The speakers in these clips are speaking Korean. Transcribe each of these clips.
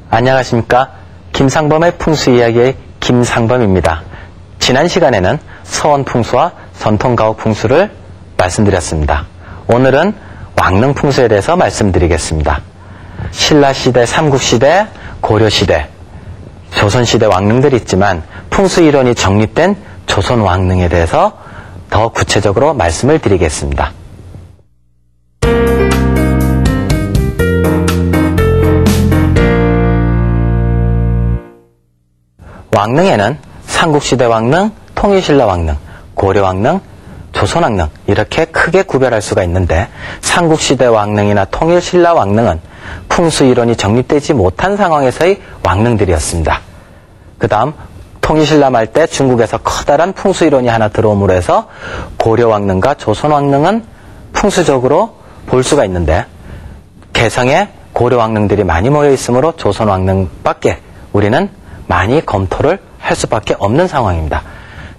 안녕하십니까. 김상범의 풍수이야기의 김상범입니다. 지난 시간에는 서원풍수와 전통가옥풍수를 말씀드렸습니다. 오늘은 왕릉풍수에 대해서 말씀드리겠습니다. 신라시대, 삼국시대, 고려시대, 조선시대 왕릉들이 있지만 풍수 이론이 정립된 조선 왕릉에 대해서 더 구체적으로 말씀을 드리겠습니다. 왕릉에는 삼국시대 왕릉, 통일신라 왕릉, 고려왕릉, 조선왕릉 이렇게 크게 구별할 수가 있는데, 삼국시대 왕릉이나 통일신라 왕릉은 풍수이론이 정립되지 못한 상황에서의 왕릉들이었습니다. 그 다음 통일신라 말 때 중국에서 커다란 풍수이론이 하나 들어옴으로 해서 고려왕릉과 조선왕릉은 풍수적으로 볼 수가 있는데, 개성에 고려왕릉들이 많이 모여 있으므로 조선왕릉밖에 우리는 많이 검토를 할 수밖에 없는 상황입니다.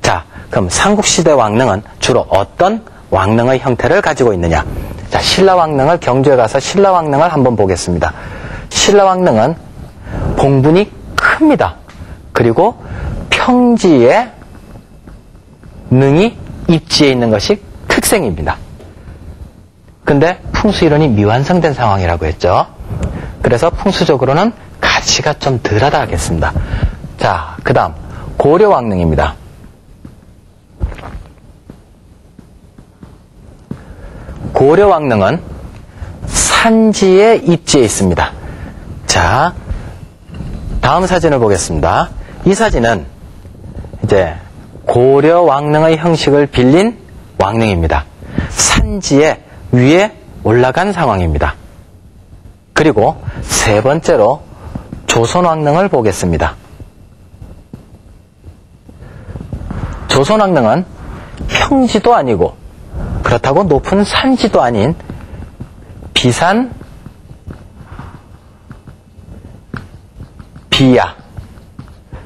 자, 그럼 삼국시대 왕릉은 주로 어떤 왕릉의 형태를 가지고 있느냐? 자, 신라왕릉을 경주에 가서 신라왕릉을 한번 보겠습니다. 신라왕릉은 봉분이 큽니다. 그리고 평지에 능이 입지에 있는 것이 특색입니다. 근데 풍수이론이 미완성된 상황이라고 했죠. 그래서 풍수적으로는 가치가 좀 덜하다 하겠습니다. 자, 그 다음 고려왕릉입니다. 고려왕릉은 산지에 입지에 있습니다. 자, 다음 사진을 보겠습니다. 이 사진은 이제 고려왕릉의 형식을 빌린 왕릉입니다. 산지에 위에 올라간 상황입니다. 그리고 세 번째로 조선왕릉을 보겠습니다. 조선왕릉은 평지도 아니고 그렇다고 높은 산지도 아닌 비산, 비야,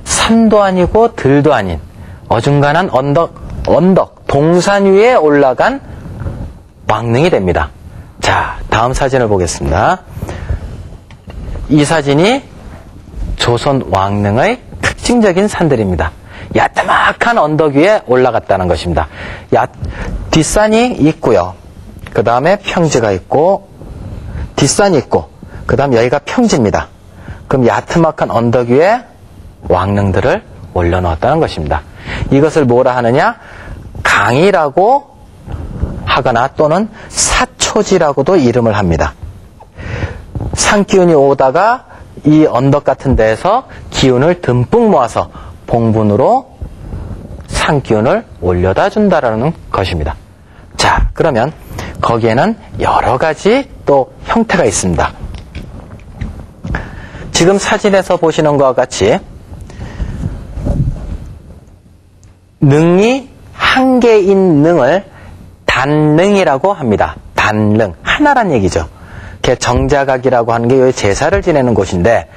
산도 아니고 들도 아닌 어중간한 언덕, 동산 위에 올라간 왕릉이 됩니다. 자, 다음 사진을 보겠습니다. 이 사진이 조선 왕릉의 특징적인 산들입니다. 야따막한 언덕 위에 올라갔다는 것입니다. 뒷산이 있고요. 그 다음에 평지가 있고, 뒷산이 있고, 그 다음 여기가 평지입니다. 그럼 야트막한 언덕 위에 왕릉들을 올려놓았다는 것입니다. 이것을 뭐라 하느냐? 강이라고 하거나 또는 사초지라고도 이름을 합니다. 산기운이 오다가 이 언덕 같은 데에서 기운을 듬뿍 모아서 봉분으로 산기운을 올려다 준다라는 것입니다. 자, 그러면 거기에는 여러 가지 또 형태가 있습니다. 지금 사진에서 보시는 것과 같이 능이 한 개인 능을 단능이라고 합니다. 단능, 하나란 얘기죠. 정자각이라고 하는 게 여기 제사를 지내는 곳인데,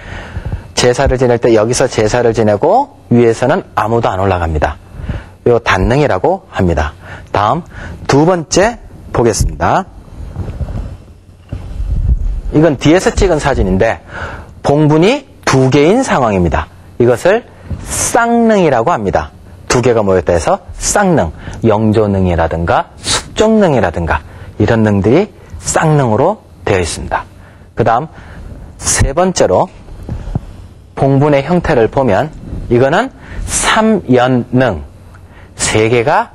제사를 지낼 때 여기서 제사를 지내고 위에서는 아무도 안 올라갑니다. 요 단능이라고 합니다. 다음 두 번째 보겠습니다. 이건 뒤에서 찍은 사진인데 봉분이 두 개인 상황입니다. 이것을 쌍능이라고 합니다. 두 개가 모였다 해서 쌍능, 영조능이라든가 숙종능이라든가 이런 능들이 쌍능으로 되어 있습니다. 그 다음 세 번째로 봉분의 형태를 보면 이거는 삼연능, 세 개가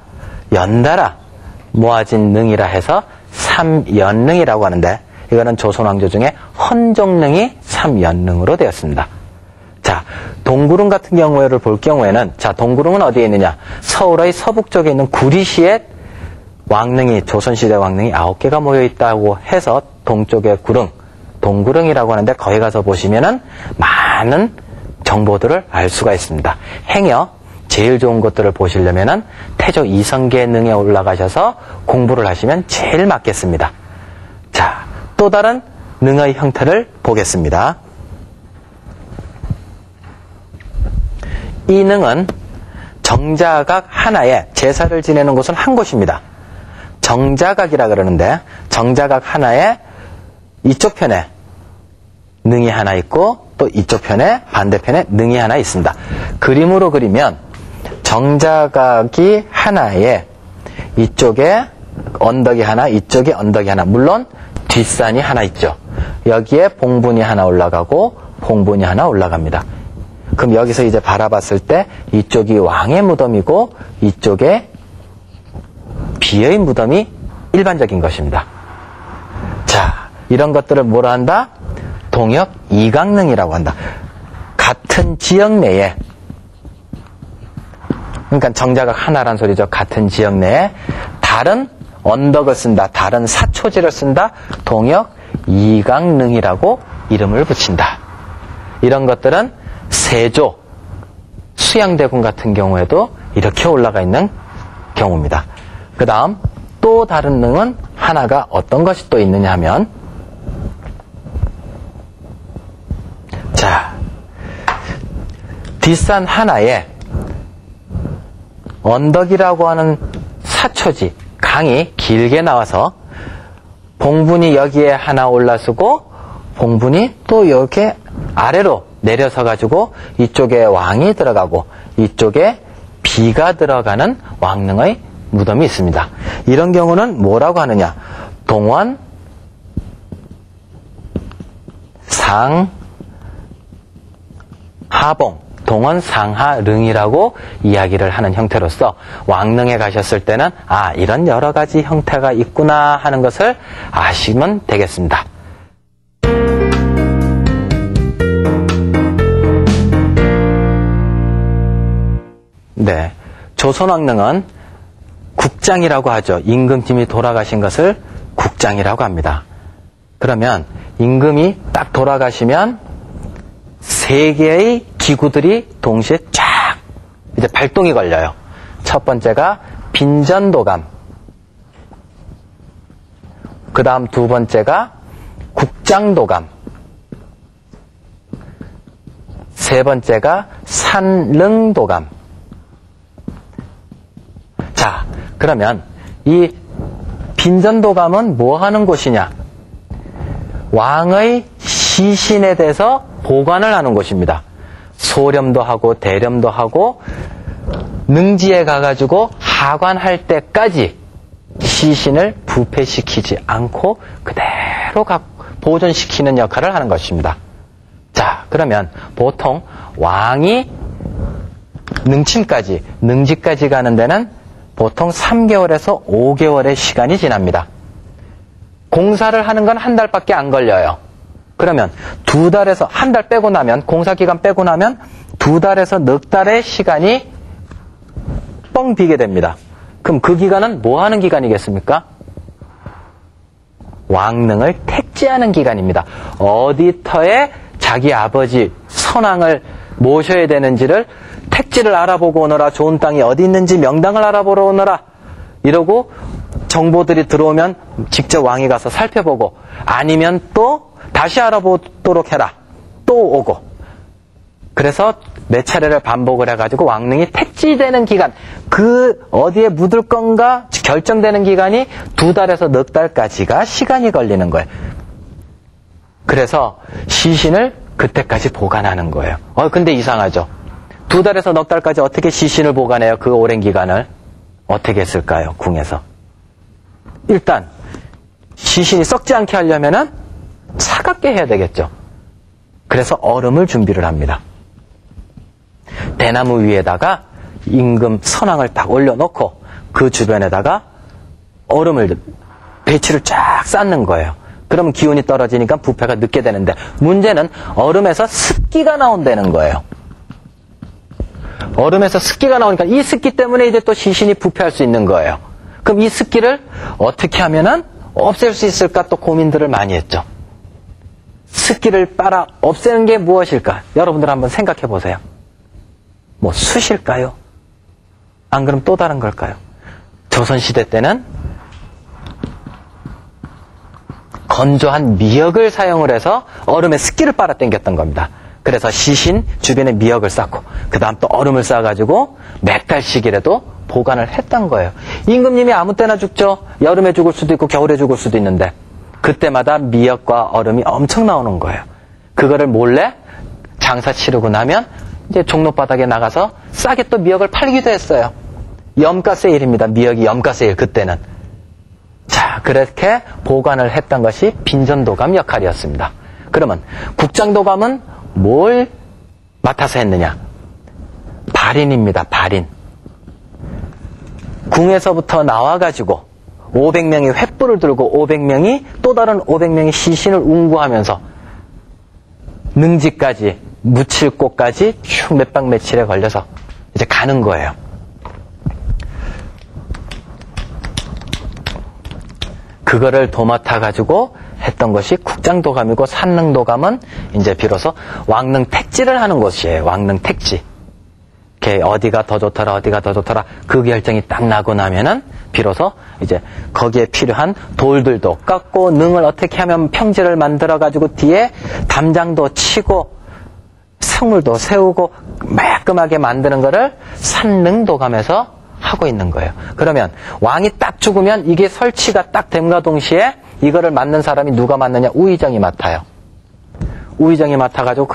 연달아 모아진 능이라 해서 삼연능이라고 하는데, 이거는 조선왕조 중에 헌종능이 삼연능으로 되었습니다. 자, 동구릉 같은 경우를 볼 경우에는, 자, 동구릉은 어디에 있느냐? 서울의 서북쪽에 있는 구리시에 왕릉이, 조선시대 왕릉이 9개가 모여 있다고 해서 동쪽의 구릉, 동구릉이라고 하는데, 거기 가서 보시면은 많은 정보들을 알 수가 있습니다. 행여 제일 좋은 것들을 보시려면은 태조 이성계 능에 올라가셔서 공부를 하시면 제일 맞겠습니다. 자, 또 다른 능의 형태를 보겠습니다. 이 능은 정자각 하나에 제사를 지내는 곳은 한 곳입니다. 정자각이라 그러는데, 정자각 하나에 이쪽 편에 능이 하나 있고 또 이쪽 편에 반대편에 능이 하나 있습니다. 그림으로 그리면 정자각이 하나에 이쪽에 언덕이 하나, 이쪽에 언덕이 하나, 물론 뒷산이 하나 있죠. 여기에 봉분이 하나 올라가고 봉분이 하나 올라갑니다. 그럼 여기서 이제 바라봤을 때 이쪽이 왕의 무덤이고 이쪽에 비의 무덤이 일반적인 것입니다. 자, 이런 것들을 뭐라 한다? 동역 이강릉이라고 한다. 같은 지역 내에, 그러니까 정자각 하나란 소리죠. 같은 지역 내에 다른 언덕을 쓴다, 다른 사초지를 쓴다, 동역 이강릉이라고 이름을 붙인다. 이런 것들은 세조, 수양대군 같은 경우에도 이렇게 올라가 있는 경우입니다. 그 다음 또 다른 능은 하나가 어떤 것이 또 있느냐 하면, 자, 뒷산 하나에 언덕이라고 하는 사초지, 강이 길게 나와서 봉분이 여기에 하나 올라서고 봉분이 또 이렇게 아래로 내려서 가지고 이쪽에 왕이 들어가고 이쪽에 비가 들어가는 왕릉의 무덤이 있습니다. 이런 경우는 뭐라고 하느냐? 동원 상하봉, 동원 상하릉이라고 이야기를 하는 형태로서 왕릉에 가셨을 때는 아, 이런 여러 가지 형태가 있구나 하는 것을 아시면 되겠습니다. 네, 조선왕릉은 국장이라고 하죠. 임금님이 돌아가신 것을 국장이라고 합니다. 그러면 임금이 딱 돌아가시면 세 개의 기구들이 동시에 쫙 이제 발동이 걸려요. 첫 번째가 빈전도감, 그 다음 두 번째가 국장도감, 세 번째가 산릉도감. 자, 그러면 이 빈전도감은 뭐 하는 곳이냐? 왕의 시신에 대해서 보관을 하는 곳입니다. 소렴도 하고 대렴도 하고 능지에 가가지고 하관할 때까지 시신을 부패시키지 않고 그대로 보존시키는 역할을 하는 것입니다. 자, 그러면 보통 왕이 능지까지 가는 데는 보통 3개월에서 5개월의 시간이 지납니다. 공사를 하는 건 한 달밖에 안 걸려요. 그러면 2달에서 한 달 빼고 나면, 공사 기간 빼고 나면 2달에서 넉 달의 시간이 뻥 비게 됩니다. 그럼 그 기간은 뭐 하는 기간이겠습니까? 왕릉을 택지하는 기간입니다. 어디터에 자기 아버지 선왕을 모셔야 되는지를 택지를 알아보고 오너라, 좋은 땅이 어디 있는지 명당을 알아보러 오너라, 이러고 정보들이 들어오면 직접 왕이 가서 살펴보고, 아니면 또 다시 알아보도록 해라, 또 오고. 그래서 몇 차례를 반복을 해가지고 왕릉이 택지되는 기간, 그 어디에 묻을 건가 결정되는 기간이 2달에서 넉 달까지가 시간이 걸리는 거예요. 그래서 시신을 그때까지 보관하는 거예요. 근데 이상하죠. 2달에서 넉 달까지 어떻게 시신을 보관해요? 그 오랜 기간을 어떻게 했을까요? 궁에서. 일단 시신이 썩지 않게 하려면은 차갑게 해야 되겠죠. 그래서 얼음을 준비를 합니다. 대나무 위에다가 임금 선왕을 딱 올려놓고 그 주변에다가 얼음을, 배치를 쫙 쌓는 거예요. 그러면 기온이 떨어지니까 부패가 늦게 되는데, 문제는 얼음에서 습기가 나온다는 거예요. 얼음에서 습기가 나오니까 이 습기 때문에 이제 또 시신이 부패할 수 있는 거예요. 그럼 이 습기를 어떻게 하면은 없앨 수 있을까 또 고민들을 많이 했죠. 습기를 빨아 없애는 게 무엇일까? 여러분들 한번 생각해 보세요. 뭐 숯일까요? 안 그럼 또 다른 걸까요? 조선시대 때는 건조한 미역을 사용을 해서 얼음에 습기를 빨아 당겼던 겁니다. 그래서 시신 주변에 미역을 쌓고 그 다음 또 얼음을 쌓아가지고 몇 달씩이라도 보관을 했던 거예요. 임금님이 아무 때나 죽죠. 여름에 죽을 수도 있고 겨울에 죽을 수도 있는데 그때마다 미역과 얼음이 엄청 나오는 거예요. 그거를 몰래 장사 치르고 나면 이제 종로바닥에 나가서 싸게 또 미역을 팔기도 했어요. 염가 세일입니다. 미역이 염가 세일 그때는. 자, 그렇게 보관을 했던 것이 빈전도감 역할이었습니다. 그러면 국장도감은 뭘 맡아서 했느냐? 발인입니다. 발인. 궁에서부터 나와가지고 500명이 횃불을 들고 500명이 또 다른 500명이 시신을 운구하면서 능지까지 묻힐 곳까지 쭉 몇 박 며칠에 걸려서 이제 가는 거예요. 그거를 도맡아가지고 했던 것이 국장도감이고 산릉도감은 이제 비로소 왕릉 택지를 하는 곳이에요. 왕릉 택지. 어디가 더 좋더라, 어디가 더 좋더라. 그 결정이 딱 나고 나면은 비로소 이제 거기에 필요한 돌들도 깎고 능을 어떻게 하면 평지를 만들어가지고 뒤에 담장도 치고 성물도 세우고 매끈하게 만드는 거를 산릉도감에서 하고 있는 거예요. 그러면 왕이 딱 죽으면 이게 설치가 딱 됨과 동시에 이거를 맡는 사람이 누가 맡느냐? 우의정이 맡아요. 우의정이 맡아가지고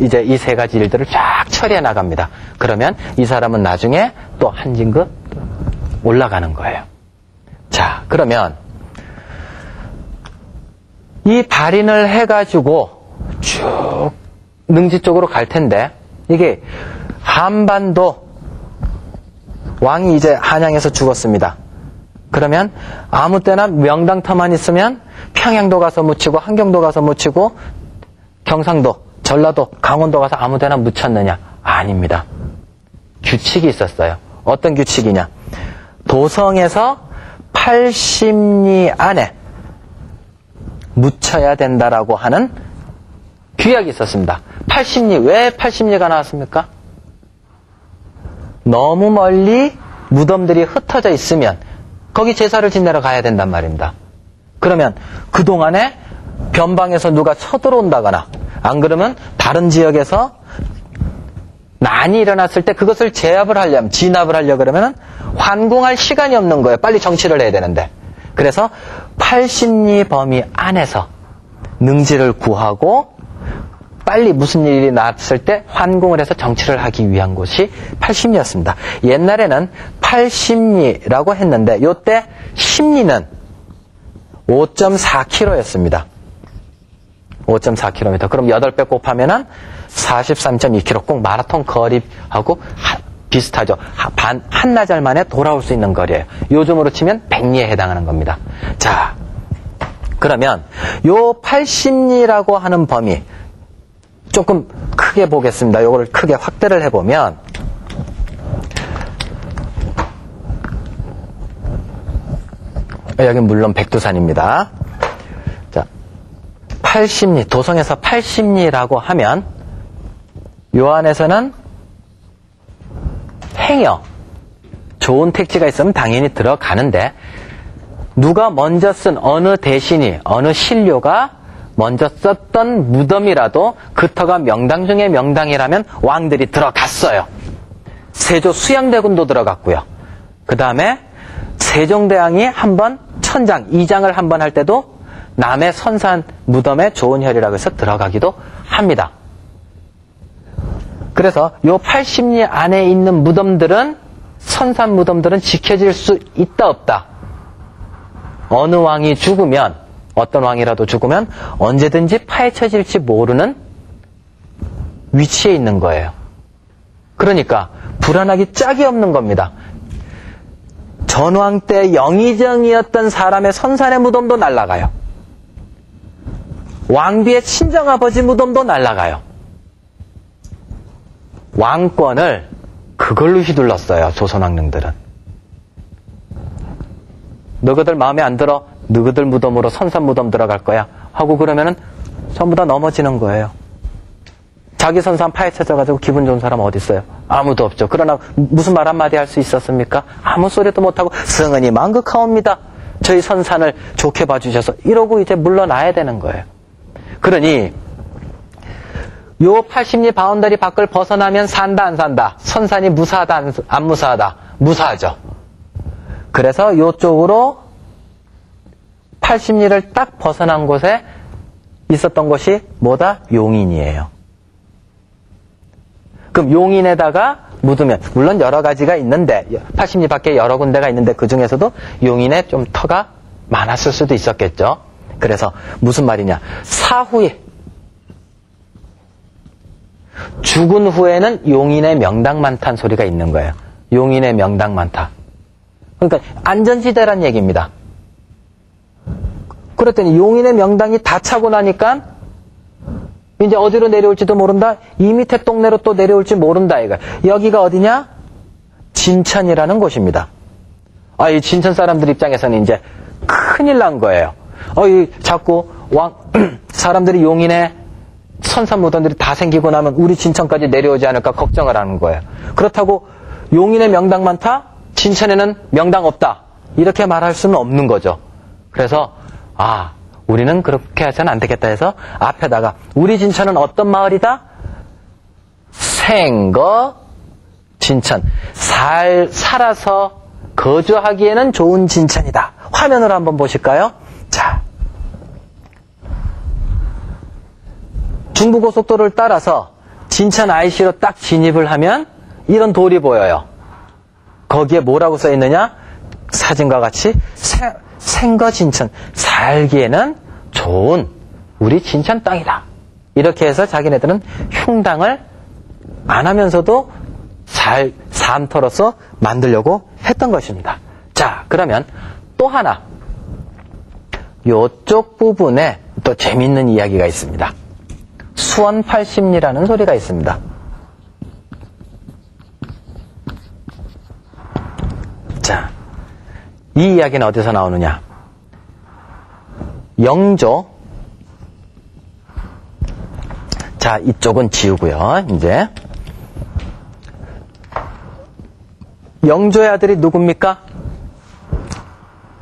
이제 이 세 가지 일들을 쫙 처리해 나갑니다. 그러면 이 사람은 나중에 또 한 진급 올라가는 거예요. 자, 그러면 이 발인을 해가지고 쭉 능지 쪽으로 갈 텐데 이게 한반도 왕이 이제 한양에서 죽었습니다. 그러면 아무 때나 명당터만 있으면 평양도 가서 묻히고 한경도 가서 묻히고 경상도, 전라도, 강원도 가서 아무 데나 묻혔느냐? 아닙니다. 규칙이 있었어요. 어떤 규칙이냐? 도성에서 80리 안에 묻혀야 된다라고 하는 규약이 있었습니다. 80리, 왜 80리가 나왔습니까? 너무 멀리 무덤들이 흩어져 있으면 거기 제사를 지내러 가야 된단 말입니다. 그러면 그동안에 변방에서 누가 쳐들어온다거나 안 그러면 다른 지역에서 난이 일어났을 때 그것을 진압을 하려면 그러면 환궁할 시간이 없는 거예요. 빨리 정치를 해야 되는데. 그래서 80리 범위 안에서 능지를 구하고 빨리 무슨 일이 났을 때 환궁을 해서 정치를 하기 위한 곳이 80리였습니다. 옛날에는 80리라고 했는데 요때 10리는 5.4km였습니다. 5.4km. 그럼 8배 곱하면은 43.2km. 꼭 마라톤 거리하고 비슷하죠. 한나절 만에 돌아올 수 있는 거리예요. 요즘으로 치면 100리에 해당하는 겁니다. 자, 그러면 요 80리라고 하는 범위 조금 크게 보겠습니다. 요거를 크게 확대를 해보면 여기 물론 백두산입니다. 자, 80리, 도성에서 80리라고 하면 요 안에서는 행여 좋은 택지가 있으면 당연히 들어가는데 누가 먼저 쓴 어느 대신이 어느 신료가 먼저 썼던 무덤이라도 그 터가 명당 중에 명당이라면 왕들이 들어갔어요. 세조 수양대군도 들어갔고요. 그 다음에 세종대왕이 한번 천장, 2장을 한번 할 때도 남의 선산 무덤에 좋은 혈이라고 해서 들어가기도 합니다. 그래서 요 80리 안에 있는 무덤들은 선산 무덤들은 지켜질 수 있다 없다. 어느 왕이 죽으면 어떤 왕이라도 죽으면 언제든지 파헤쳐질지 모르는 위치에 있는 거예요. 그러니까 불안하기 짝이 없는 겁니다. 전왕 때 영의정이었던 사람의 선산의 무덤도 날아가요. 왕비의 친정아버지 무덤도 날아가요. 왕권을 그걸로 휘둘렀어요. 조선왕릉들은. 너희들 마음에 안 들어? 너희들 무덤으로 선산 무덤 들어갈 거야 하고 그러면은 전부 다 넘어지는 거예요. 자기 선산 파헤쳐져가지고 기분 좋은 사람 어디 있어요? 아무도 없죠. 그러나 무슨 말 한마디 할 수 있었습니까? 아무 소리도 못하고 성은이 만극하옵니다. 저희 선산을 좋게 봐주셔서 이러고 이제 물러나야 되는 거예요. 그러니 요 80리 바운더리 밖을 벗어나면 산다 안 산다? 선산이 무사하다 안 무사하다? 무사하죠. 그래서 요쪽으로 80리를 딱 벗어난 곳에 있었던 곳이 뭐다? 용인이에요. 그럼 용인에다가 묻으면, 물론 여러 가지가 있는데, 80리 밖에 여러 군데가 있는데 그 중에서도 용인에 좀 터가 많았을 수도 있었겠죠. 그래서 무슨 말이냐. 사후에, 죽은 후에는 용인에 명당 많다는 소리가 있는 거예요. 용인에 명당 많다. 그러니까 안전지대란 얘기입니다. 그랬더니 용인의 명당이 다 차고 나니까 이제 어디로 내려올지도 모른다. 이 밑에 동네로 또 내려올지 모른다. 이거. 여기가 어디냐? 진천이라는 곳입니다. 이 진천 사람들 입장에서는 이제 큰일 난 거예요. 자꾸 사람들이 용인에 선산무덤들이 다 생기고 나면 우리 진천까지 내려오지 않을까 걱정을 하는 거예요. 그렇다고 용인에 명당 많다? 진천에는 명당 없다. 이렇게 말할 수는 없는 거죠. 그래서 우리는 그렇게 해서는 안 되겠다 해서 앞에다가 우리 진천은 어떤 마을이다? 생거 진천. 살아서 거주하기에는 좋은 진천이다. 화면으로 한번 보실까요? 자, 중부고속도로를 따라서 진천 IC로 딱 진입을 하면 이런 돌이 보여요. 거기에 뭐라고 써 있느냐? 사진과 같이 생거 진천. 살기에는 좋은 우리 진천 땅이다. 이렇게 해서 자기네들은 흉당을 안 하면서도 잘 삶터로서 만들려고 했던 것입니다. 자, 그러면 또 하나 요쪽 부분에 또 재밌는 이야기가 있습니다. 수원 80리라는 소리가 있습니다. 자, 이 이야기는 어디서 나오느냐? 영조. 자, 이쪽은 지우고요. 이제 영조의 아들이 누굽니까?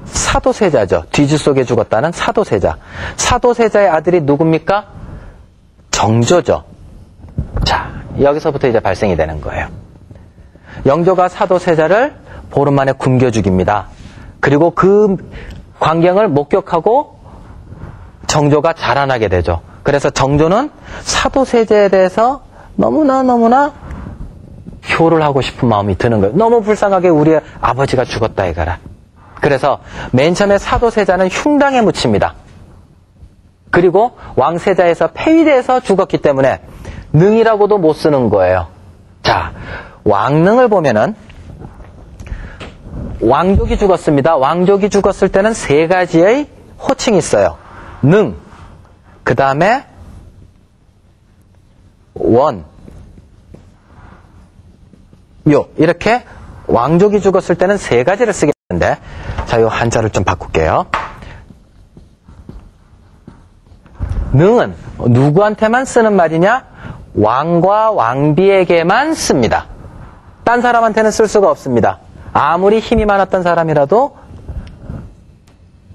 사도세자죠. 뒤주 속에 죽었다는 사도세자. 사도세자의 아들이 누굽니까? 정조죠. 자, 여기서부터 이제 발생이 되는 거예요. 영조가 사도세자를 보름 만에 굶겨 죽입니다. 그리고 그 광경을 목격하고 정조가 자라나게 되죠. 그래서 정조는 사도세자에 대해서 너무나 효를 하고 싶은 마음이 드는 거예요. 너무 불쌍하게 우리 아버지가 죽었다 이거라. 그래서 맨 처음에 사도세자는 흉당에 묻힙니다. 그리고 왕세자에서 폐위돼서 죽었기 때문에 능이라고도 못 쓰는 거예요. 자, 왕능을 보면은 왕족이 죽었습니다. 왕족이 죽었을 때는 세 가지의 호칭이 있어요. 능, 그 다음에 원, 묘. 이렇게 왕족이 죽었을 때는 세 가지를 쓰겠는데, 자, 요 한자를 좀 바꿀게요. 능은 누구한테만 쓰는 말이냐? 왕과 왕비에게만 씁니다. 딴 사람한테는 쓸 수가 없습니다. 아무리 힘이 많았던 사람이라도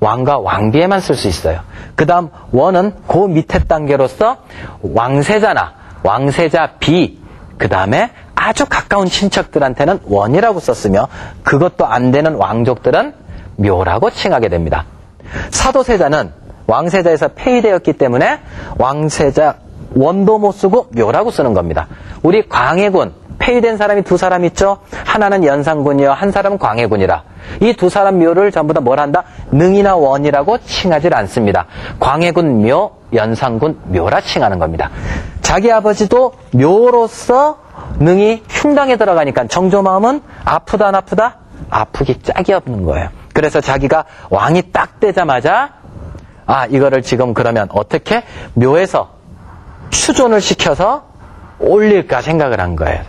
왕과 왕비에만 쓸 수 있어요. 그 다음 원은 그 밑에 단계로서 왕세자나 왕세자 비, 그 다음에 아주 가까운 친척들한테는 원이라고 썼으며 그것도 안 되는 왕족들은 묘라고 칭하게 됩니다. 사도세자는 왕세자에서 폐위되었기 때문에 왕세자 원도 못 쓰고 묘라고 쓰는 겁니다. 우리 광해군 폐위된 사람이 두 사람 있죠? 하나는 연산군이요, 한 사람은 광해군이라. 이 두 사람 묘를 전부 다 뭘 한다? 능이나 원이라고 칭하지 않습니다. 광해군 묘, 연산군 묘라 칭하는 겁니다. 자기 아버지도 묘로서 능이 흉당에 들어가니까 정조 마음은 아프다 안 아프다? 아프기 짝이 없는 거예요. 그래서 자기가 왕이 딱 되자마자 이거를 지금 그러면 어떻게 묘에서 추존을 시켜서 올릴까 생각을 한 거예요.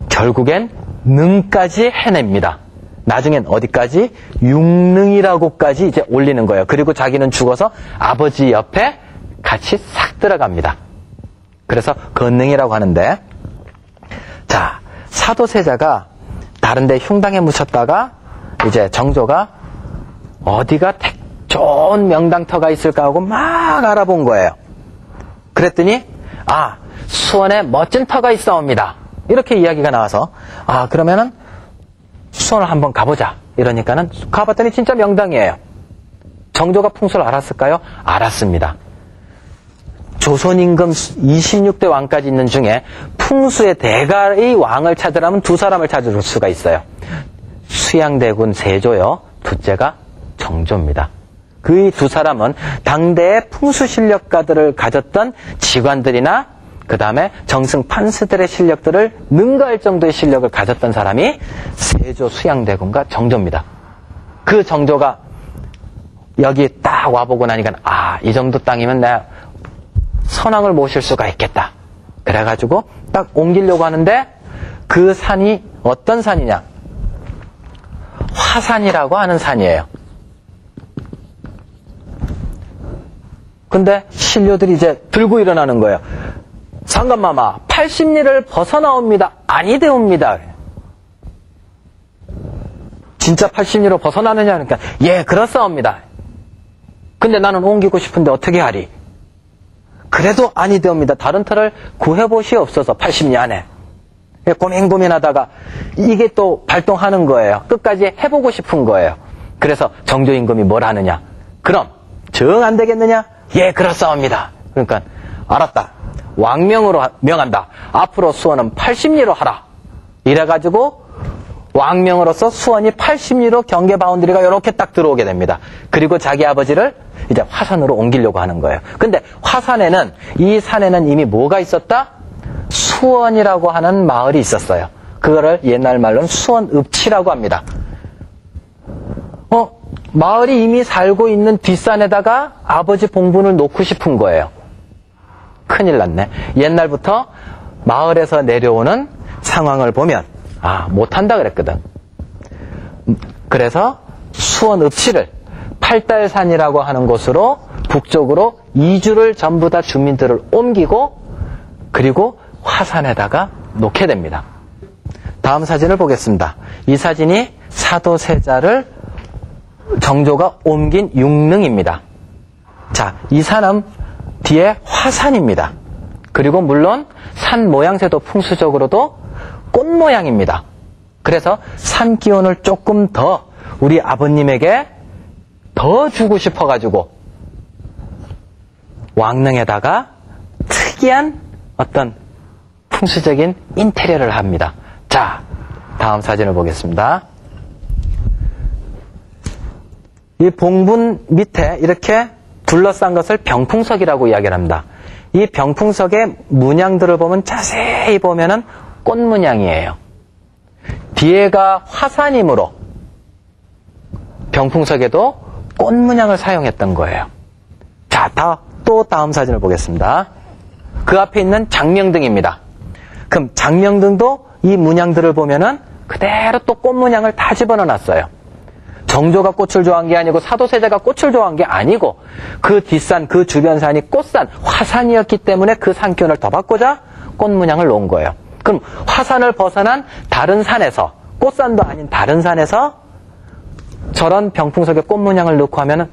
결국엔 능까지 해냅니다. 나중엔 어디까지? 육능이라고까지 이제 올리는 거예요. 그리고 자기는 죽어서 아버지 옆에 같이 싹 들어갑니다. 그래서 건능이라고 하는데, 자, 사도세자가 다른데 흉당에 묻혔다가 이제 정조가 어디가 좋은 명당터가 있을까 하고 막 알아본 거예요. 그랬더니 수원에 멋진 터가 있어옵니다. 이렇게 이야기가 나와서 그러면은 수원을 한번 가보자. 이러니까는 가봤더니 진짜 명당이에요. 정조가 풍수를 알았을까요? 알았습니다. 조선 임금 26대 왕까지 있는 중에 풍수의 대가의 왕을 찾으라면 두 사람을 찾을 수가 있어요. 수양대군 세조요, 둘째가 정조입니다. 그 두 사람은 당대의 풍수 실력가들을 가졌던 직관들이나 그 다음에 정승 판스들의 실력들을 능가할 정도의 실력을 가졌던 사람이 세조 수양대군과 정조입니다. 그 정조가 여기 딱 와보고 나니까 이 정도 땅이면 내가 선왕을 모실 수가 있겠다. 그래가지고 딱 옮기려고 하는데 그 산이 어떤 산이냐? 화산이라고 하는 산이에요. 근데 신료들이 이제 들고 일어나는 거예요. 상감마마 80리를 벗어나옵니다. 아니되옵니다. 진짜 80리로 벗어나느냐? 그러니까 예, 그렇사옵니다. 근데 나는 옮기고 싶은데 어떻게 하리? 그래도 아니되옵니다. 다른 터를 구해보시옵소서. 80리 안에. 고민하다가 이게 또 발동하는 거예요. 끝까지 해보고 싶은 거예요. 그래서 정조 임금이 뭘 하느냐? 그럼 정 안 되겠느냐? 예, 그렇사옵니다. 그러니까 알았다. 왕명으로 명한다. 앞으로 수원은 80리로 하라. 이래가지고 왕명으로서 수원이 80리로 경계 바운드리가 이렇게 딱 들어오게 됩니다. 그리고 자기 아버지를 이제 화산으로 옮기려고 하는 거예요. 근데 화산에는, 이 산에는 이미 뭐가 있었다? 수원이라고 하는 마을이 있었어요. 그거를 옛날 말로는 수원읍치라고 합니다. 마을이 이미 살고 있는 뒷산에다가 아버지 봉분을 놓고 싶은 거예요. 큰일 났네. 옛날부터 마을에서 내려오는 상황을 보면 못한다 그랬거든. 그래서 수원읍치를 팔달산이라고 하는 곳으로 북쪽으로 2주를 전부 다 주민들을 옮기고 그리고 화산에다가 놓게 됩니다. 다음 사진을 보겠습니다. 이 사진이 사도세자를 정조가 옮긴 육릉입니다. 자, 이 산은 뒤에 화산입니다. 그리고 물론 산 모양새도 풍수적으로도 꽃 모양입니다. 그래서 산 기운을 조금 더 우리 아버님에게 더 주고 싶어가지고 왕릉에다가 특이한 어떤 풍수적인 인테리어를 합니다. 자, 다음 사진을 보겠습니다. 이 봉분 밑에 이렇게 둘러싼 것을 병풍석이라고 이야기를 합니다. 이 병풍석의 문양들을 보면 자세히 보면은 꽃 문양이에요. 뒤에가 화산이므로 병풍석에도 꽃 문양을 사용했던 거예요. 자, 또 다음 사진을 보겠습니다. 그 앞에 있는 장명등입니다. 그럼 장명등도 이 문양들을 보면은 그대로 또 꽃 문양을 다 집어넣어 놨어요. 정조가 꽃을 좋아한 게 아니고 사도세자가 꽃을 좋아한 게 아니고 그 뒷산, 그 주변산이 꽃산, 화산이었기 때문에 그 산기운을 더 받고자 꽃 문양을 놓은 거예요. 그럼 화산을 벗어난 다른 산에서, 꽃산도 아닌 다른 산에서 저런 병풍석에 꽃 문양을 넣고 하면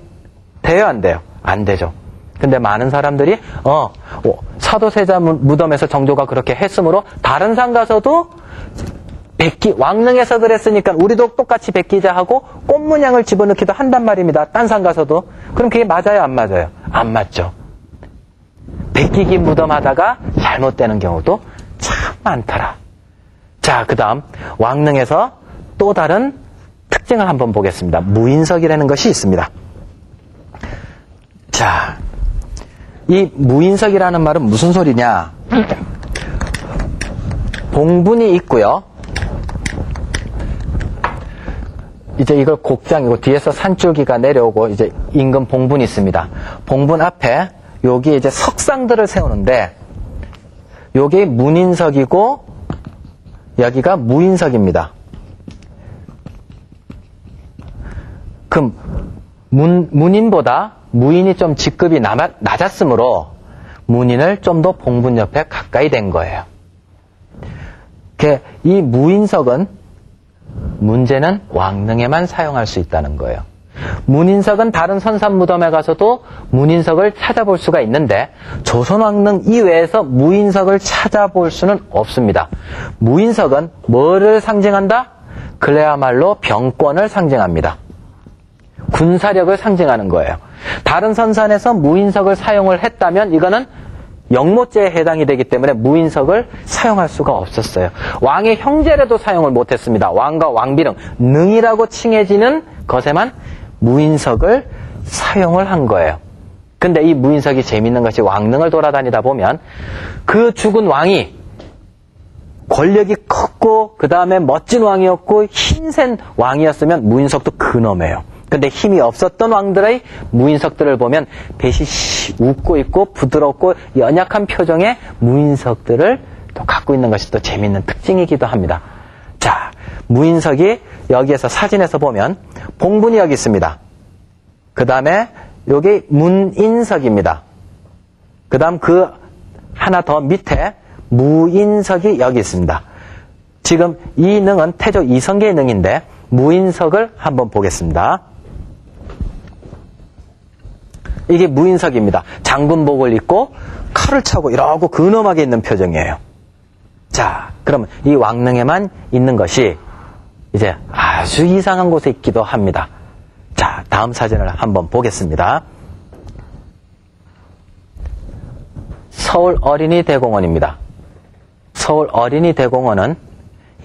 돼요, 안 돼요? 안 되죠. 근데 많은 사람들이 사도세자 무덤에서 정조가 그렇게 했으므로 다른 산 가서도 왕릉에서 그랬으니까 우리도 똑같이 베끼자 하고 꽃 문양을 집어넣기도 한단 말입니다. 딴 산 가서도. 그럼 그게 맞아요, 안 맞아요? 안 맞죠. 베끼기 무덤 하다가 잘못되는 경우도 참 많더라. 자, 그 다음 왕릉에서 또 다른 특징을 한번 보겠습니다. 무인석이라는 것이 있습니다. 자, 이 무인석이라는 말은 무슨 소리냐? 봉분이 있고요. 이제 이걸 곡장이고 뒤에서 산줄기가 내려오고 이제 임금 봉분이 있습니다. 봉분 앞에 여기 이제 석상들을 세우는데 여기 문인석이고 여기가 무인석입니다. 그럼 문인보다 무인이 좀 직급이 낮았으므로 문인을 좀 더 봉분 옆에 가까이 된 거예요. 이 무인석은 문제는 왕릉에만 사용할 수 있다는 거예요. 문인석은 다른 선산 무덤에 가서도 문인석을 찾아볼 수가 있는데 조선왕릉 이외에서 무인석을 찾아볼 수는 없습니다. 무인석은 뭐를 상징한다? 그래야말로 병권을 상징합니다. 군사력을 상징하는 거예요. 다른 선산에서 무인석을 사용을 했다면 이거는 영모죄에 해당이 되기 때문에 무인석을 사용할 수가 없었어요. 왕의 형제라도 사용을 못했습니다. 왕과 왕비릉, 능이라고 칭해지는 것에만 무인석을 사용을 한 거예요. 근데 이 무인석이 재밌는 것이 왕릉을 돌아다니다 보면 그 죽은 왕이 권력이 컸고 그 다음에 멋진 왕이었고 힘센 왕이었으면 무인석도 근엄해요. 근데 힘이 없었던 왕들의 무인석들을 보면 배시 웃고 있고 부드럽고 연약한 표정의 무인석들을 또 갖고 있는 것이 또 재밌는 특징이기도 합니다. 자, 무인석이 여기에서 사진에서 보면 봉분이 여기 있습니다. 그 다음에 여기 문인석입니다. 그 다음 그 하나 더 밑에 무인석이 여기 있습니다. 지금 이 능은 태조 이성계의 능인데 무인석을 한번 보겠습니다. 이게 무인석입니다. 장군복을 입고 칼을 차고 이러고 근엄하게 있는 표정이에요. 자, 그러면 이 왕릉에만 있는 것이 이제 아주 이상한 곳에 있기도 합니다. 자, 다음 사진을 한번 보겠습니다. 서울 어린이 대공원입니다. 서울 어린이 대공원은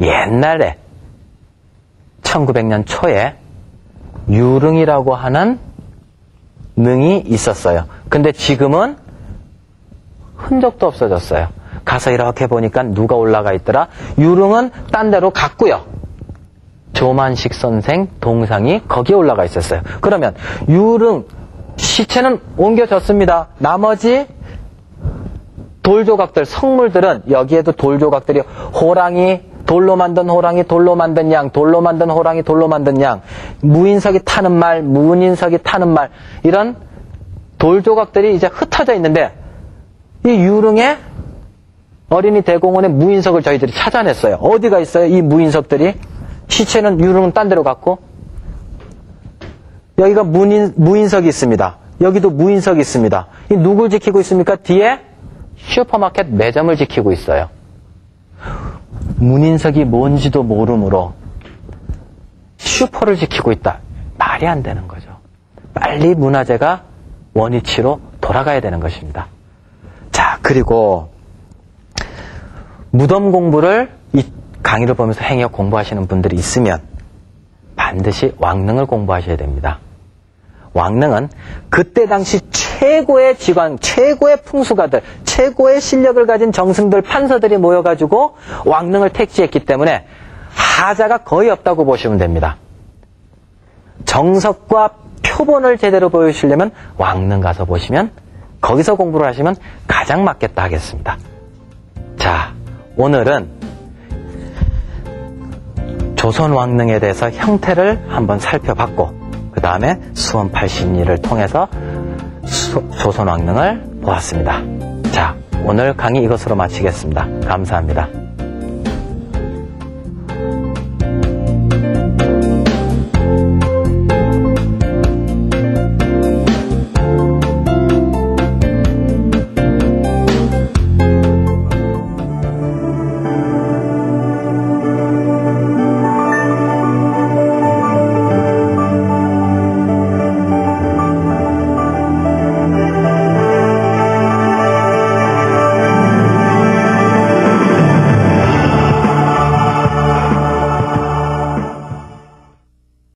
옛날에 1900년 초에 유릉이라고 하는 능이 있었어요. 근데 지금은 흔적도 없어졌어요. 가서 이렇게 보니까 누가 올라가 있더라? 유릉은 딴 데로 갔고요. 조만식 선생 동상이 거기에 올라가 있었어요. 그러면 유릉 시체는 옮겨졌습니다. 나머지 돌조각들, 성물들은 여기에도 돌조각들이 호랑이, 돌로 만든 호랑이, 돌로 만든 양, 돌로 만든 호랑이, 돌로 만든 양, 무인석이 타는 말, 문인석이 타는 말, 이런 돌조각들이 이제 흩어져 있는데 이 유릉의 어린이 대공원의 무인석을 저희들이 찾아냈어요. 어디가 있어요? 이 무인석들이. 시체는 유릉은 딴 데로 갔고 여기가 무인석이 있습니다. 여기도 무인석이 있습니다. 이 누굴 지키고 있습니까? 뒤에 슈퍼마켓 매점을 지키고 있어요. 문인석이 뭔지도 모르므로 슈퍼를 지키고 있다. 말이 안 되는 거죠. 빨리 문화재가 원위치로 돌아가야 되는 것입니다. 자, 그리고 무덤 공부를 이 강의를 보면서 행여 공부하시는 분들이 있으면 반드시 왕릉을 공부하셔야 됩니다. 왕릉은 그때 당시 최고의 직관, 최고의 풍수가들, 최고의 실력을 가진 정승들, 판서들이 모여가지고 왕릉을 택지했기 때문에 하자가 거의 없다고 보시면 됩니다. 정석과 표본을 제대로 보여주시려면 왕릉 가서 보시면, 거기서 공부를 하시면 가장 맞겠다 하겠습니다. 자, 오늘은 조선 왕릉에 대해서 형태를 한번 살펴봤고, 그 다음에 수원 80리를 통해서 조선 왕릉을 보았습니다. 자, 오늘 강의 이것으로 마치겠습니다. 감사합니다.